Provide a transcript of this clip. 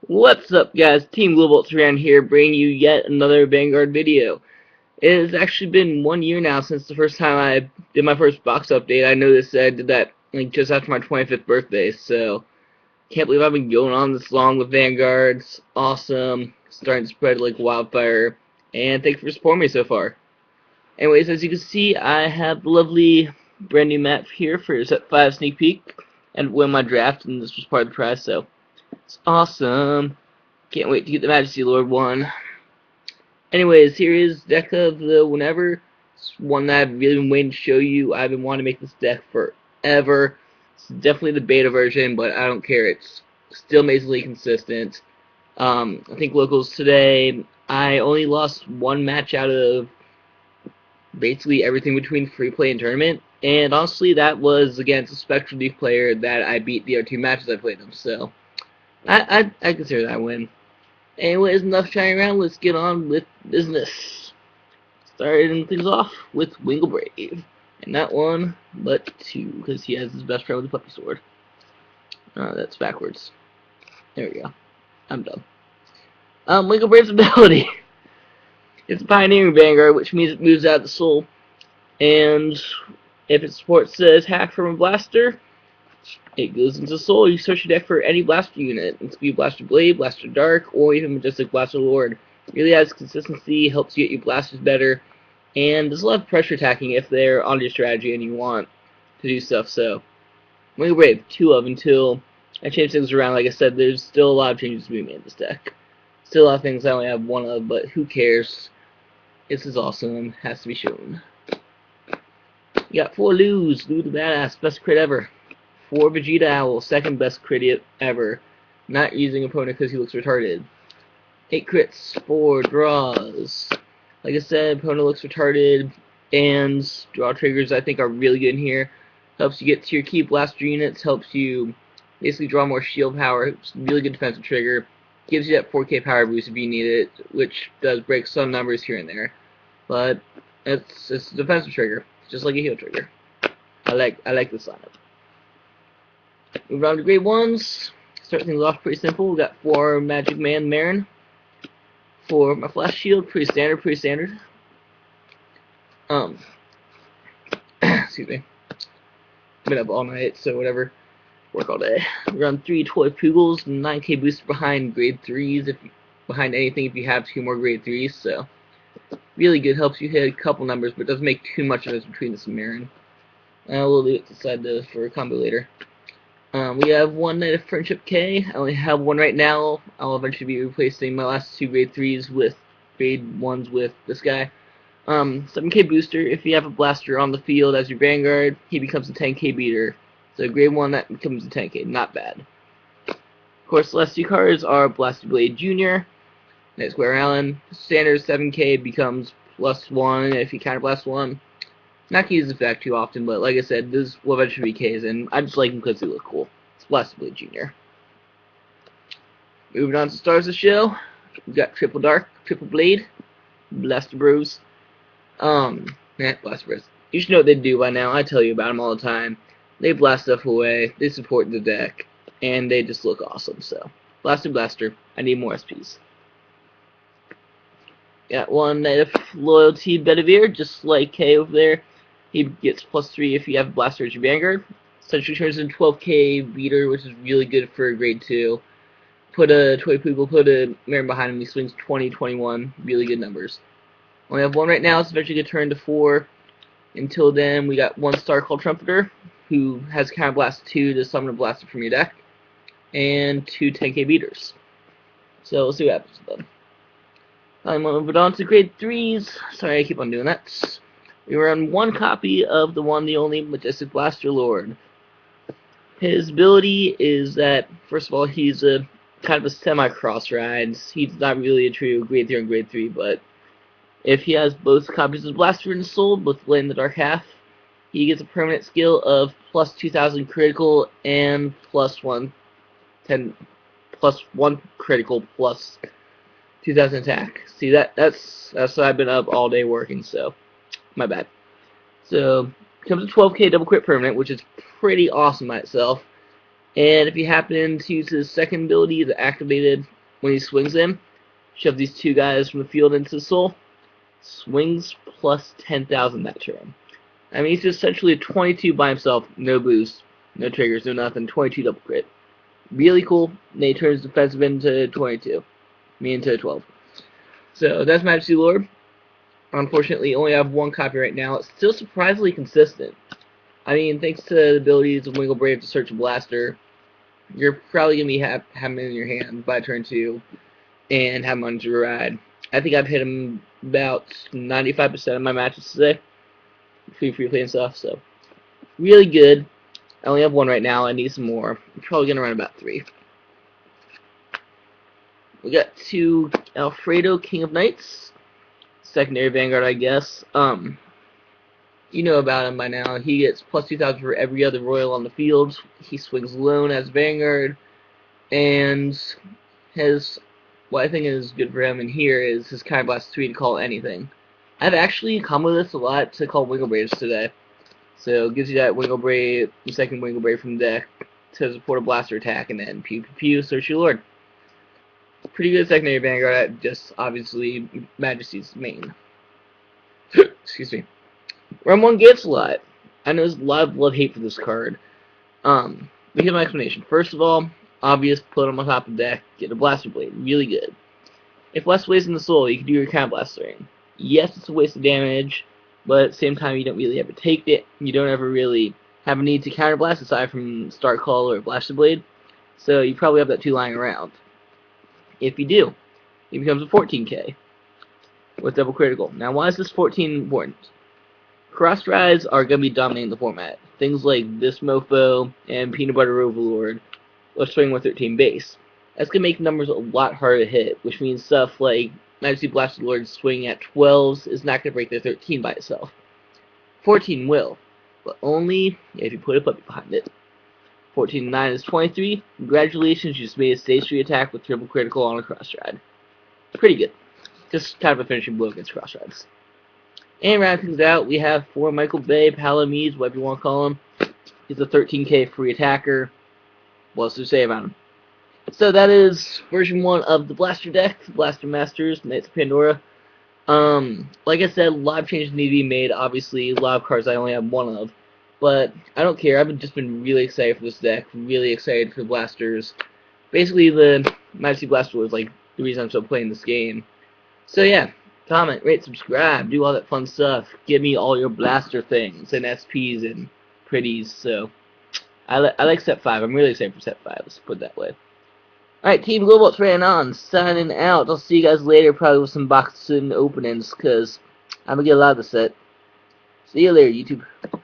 What's up, guys? Team Global around here, bringing you yet another Vanguard video. It has actually been 1 year now since the first time I did my first box update. I noticed that I did that like just after my 25th birthday, so can't believe I've been going on this long with Vanguard. It's awesome, starting to spread like wildfire, and thanks for supporting me so far. Anyways, as you can see, I have the lovely brand new map here for set 5 sneak peek, and win my draft, and this was part of the prize, so it's awesome. Can't wait to get the Majesty Lord one. Anyways, here is deck of the whenever. It's one that I've really been waiting to show you. I've been wanting to make this deck forever. It's definitely the beta version, but I don't care. It's still amazingly consistent. I think locals today, I only lost one match out of basically everything between free play and tournament. And honestly, that was against a Spectral Leaf player that I beat the other two matches I played him. So I consider that a win. Anyways, enough chatting around, let's get on with business. Starting things off with Winglebrave. And not one, but two, because he has his best friend with the puppy sword. That's backwards. There we go. I'm done. Winglebrave's ability. It's a Pioneering Vanguard, which means it moves out of the soul. And if it supports the attack from a blaster, it goes into Soul. You search your deck for any blaster unit. It could be Blaster Blade, Blaster Dark, or even Majestic Blaster Lord. It really adds consistency, helps you get your blasters better, and there's a lot of pressure attacking if they're on your strategy and you want to do stuff. So, Wing Brave, 2 of until I change things around. Like I said, there's still a lot of changes to be made in this deck. Still a lot of things I only have 1 of, but who cares? This is awesome. Has to be shown. You got 4 Luz. Lou the Badass, best crit ever. 4 Vegeta Owl, second best crit ever. Not using opponent because he looks retarded. 8 crits, 4 draws. Like I said, opponent looks retarded, and draw triggers I think are really good in here. Helps you get to your key blaster units, helps you basically draw more shield power. It's a really good defensive trigger. Gives you that 4K power boost if you need it, which does break some numbers here and there. But it's a defensive trigger, just like a heal trigger. I like this lineup. Move on to grade 1s. Start things off pretty simple. We got 4 Magic Man Marin. For my Flash Shield, pretty standard. Excuse me. Been up all night, so whatever. Work all day. We run 3 Toy Poogles, 9K boost behind grade 3s, behind anything if you have 2 more grade 3s, so really good, helps you hit a couple numbers, but doesn't make too much of it between this and Marin. We'll leave it to the side though for a combo later. We have 1 Knight of Friendship K. I only have 1 right now. I'll eventually be replacing my last 2 grade 3s with grade 1s with this guy. 7K booster. If you have a blaster on the field as your Vanguard, he becomes a 10K beater. So grade 1, that becomes a 10K. Not bad. Of course, the last 2 cards are Blaster Blade Jr. Knight Square Allen. Standard 7K becomes +1 if you counterblast 1. Not gonna use this effect too often, but like I said, this will eventually be K's, and I just like them because they look cool. It's Blaster Blade Jr. Moving on to stars of the show, we've got Triple Dark, Triple Blade, Blaster Bros. Blaster Bros. You should know what they do by now. I tell you about them all the time. They blast stuff away, they support the deck, and they just look awesome. So, Blaster, I need more SPs. Got 1 Knight of Loyalty Bedivere, just like K over there. He gets +3 if you have a blaster as your Vanguard. Essentially turns into 12K beater, which is really good for grade 2. Put a Toy Poogle, put a Marin behind him, he swings 20, 21. Really good numbers. Only have 1 right now, it's eventually going to turn to 4. Until then, we got 1 Star called Trumpeter, who has Counterblast 2 to summon a blaster from your deck. And 2 10K beaters. So we'll see what happens with them. I'm moving on to grade 3s. Sorry, I keep on doing that. We run 1 copy of the one, the only Majestic Blaster Lord. His ability is that, first of all, he's a kind of a semi-cross rides. He's not really a true grade 3 and grade 3, but if he has both copies of Blaster in his soul, both Blade in the Dark Half, he gets a permanent skill of +2000 critical and +1 critical plus 2000 attack. See, that's what I've been up all day working, so my bad. So becomes a 12K double crit permanent, which is pretty awesome by itself. And if you happen to use his second ability, the activated when he swings in, shove these two guys from the field into the soul, swings plus 10,000 that turn. I mean, he's essentially a 22 by himself, no boost, no triggers, no nothing, 22 double crit. Really cool. And he turns defensive into 22, me into 12. So that's Majesty Lord. Unfortunately, only have one copy right now. It's still surprisingly consistent. I mean, thanks to the abilities of Wingle Brave to search a blaster, you're probably going to be having him in your hand by turn 2 and have him on your ride. I think I've hit him about 95% of my matches today, free play and stuff, so really good. I only have one right now. I need some more. I'm probably going to run about 3. We got 2 Alfredo, King of Knights, secondary Vanguard, I guess. You know about him by now. He gets plus 2,000 for every other royal on the field. He swings alone as Vanguard, and what I think is good for him in here is his Kind Blast 3 to call anything. I've actually comboed this a lot to call Wingle Braves today. So it gives you that Wingle Brave, the second Wingle Brave from the deck to support a blaster attack, and then pew pew pew, search your lord. Pretty good secondary Vanguard, just obviously Majesty's main. Excuse me. Round 1 gets a lot. I know there's a lot of love-hate for this card. We give my explanation. First of all, obvious, put him on top of the deck, get a Blaster Blade, really good. If Blaster Blade's in the soul, you can do your Counter Blastering. Yes, it's a waste of damage, but at the same time, you don't really ever take it. You don't ever really have a need to Counter Blast aside from Start Call or Blaster Blade, so you probably have that 2 lying around. If you do, it becomes a 14k with double critical. Now, why is this 14 important? Cross rides are going to be dominating the format. Things like this mofo and Peanut Butter Overlord will swing with 13 base. That's going to make numbers a lot harder to hit, which means stuff like Majesty Blaster Lord swinging at 12s is not going to break their 13 by itself. 14 will, but only if you put a puppy behind it. 14 9 is 23. Congratulations, you just made a stage 3 attack with triple critical on a cross ride. Pretty good. Just kind of a finishing blow against cross rides. And rounding things out, we have 4 Michael Bay, Palamedes, whatever you want to call him. He's a 13k free attacker. What's to say about him? So that is version 1 of the Blaster deck, Blaster Masters, Knights of Pandora. Like I said, a lot of changes need to be made. Obviously, a lot of cards I only have one of. But I don't care. I've just been really excited for this deck. Really excited for Blasters. Basically, the Majesty Blaster was like the reason I'm still playing this game. So yeah. Comment, rate, subscribe, do all that fun stuff. Give me all your blaster things and SPs and pretties. So I like Set 5. I'm really excited for Set 5. Let's put it that way. Alright, Team Global's ran on. Signing out. I'll see you guys later, probably with some boxing openings, because I'm going to get a lot of the set. See you later, YouTube.